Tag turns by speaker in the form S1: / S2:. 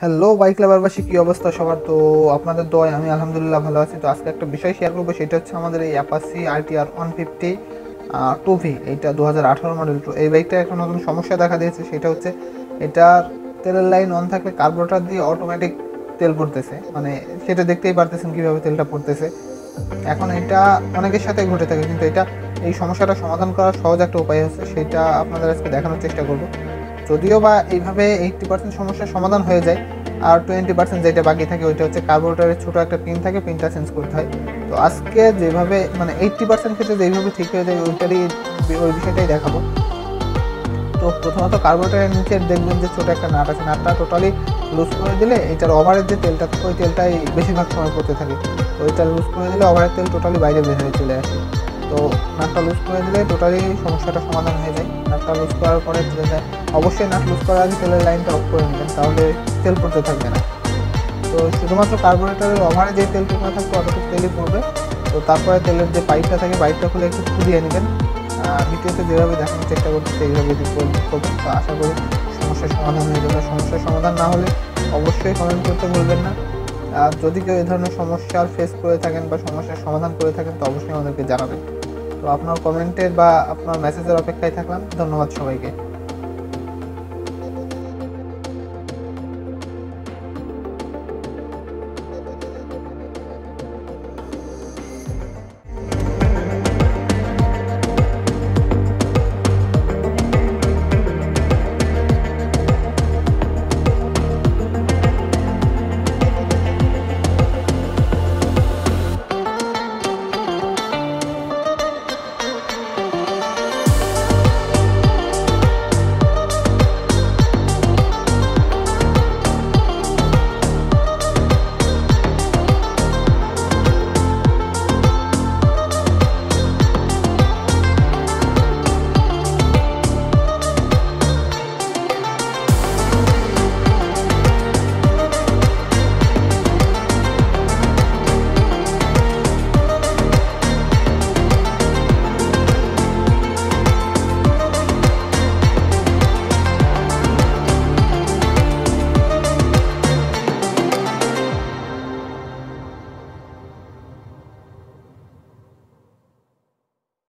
S1: Hello bike লাভারবাসী, কি অবস্থা সবার? তো আপনাদের দোয়ায় আমি আলহামদুলিল্লাহ ভালো আছি। তো আজকে একটা বিষয় শেয়ার করবো, সেটা হচ্ছে আমাদের এই অ্যাপাচি RTR 150 2V। এইটা 2018 মডেল। তো এই বাইকটা একটা নতুন সমস্যা দেখা দিয়েছে, সেটা হচ্ছে এটার তেলের লাইন অন থাকলে কার্বোরেটর দিয়ে অটোমেটিক তেল পড়তেছে। মানে সেটা দেখতেই পারতেছেন কীভাবে তেলটা পড়তেছে। এখন এটা অনেকের সাথে ঘটে থাকে, কিন্তু এটা এই সমস্যাটা সমাধান করার সহজ একটা উপায় আছে, সেটা আপনাদের আজকে দেখানোর চেষ্টা করব। যদিও বা এইভাবে 80% সমস্যার সমাধান হয়ে যায়, আর 20% যেটা বাকি থাকে ওইটা হচ্ছে কার্বোরেটরের ছোটো একটা পিন থাকে, পিনটা চেঞ্জ করতে হয়। তো আজকে যেভাবে মানে 80% ক্ষেত্রে যেইভাবে ঠিক হয়ে যায় ওই বিষয়টাই দেখাবো। তো প্রথমত কার্বোরেটরের নিচে দেখবেন যে ছোটো একটা নাট আছে, নাটটা টোটালি লুজ করে দিলে এটার ওভারের যে তেলটা থাকে ওই তেলটাই বেশিরভাগ সময় পড়তে থাকে। তো ওইটা লুজ করে দিলে ওভারের তেল টোটালি বাইরে বের হয়ে চলে আসে। তো নাটটা লুজ করে দিলে টোটালি সমস্যাটা সমাধান হয়ে যায়। নাটটা লুজ করার পরে অবশ্যই নাট লুজ করার আগে তেলের লাইনটা অফ করে নেবেন, তাহলে তেল পড়তে থাকবে না। তো শুধুমাত্র কার্বোরেটরের ওভারে যে তেলটুকু না থাকবে অতটুকু তেলই পড়বে। তো তারপরে তেলের যে পাইপটা থাকে পাইপটা খুলে একটু ফুলিয়ে নেবেন। ভিডিওতে যেভাবে দেখানোর চেষ্টা করতেছে এইভাবে করবেন। তো আশা করি সমস্যার সমাধান হয়ে যাবে। সমস্যার সমাধান না হলে অবশ্যই কমেন্ট করতে ভুলবেন না। আর যদি কেউ এই ধরনের সমস্যার ফেস করে থাকেন বা সমস্যার সমাধান করে থাকেন, তো অবশ্যই আমাদেরকে জানাবেন। তো আপনার কমেন্টের বা আপনার মেসেজের অপেক্ষায় থাকলাম। ধন্যবাদ সবাইকে।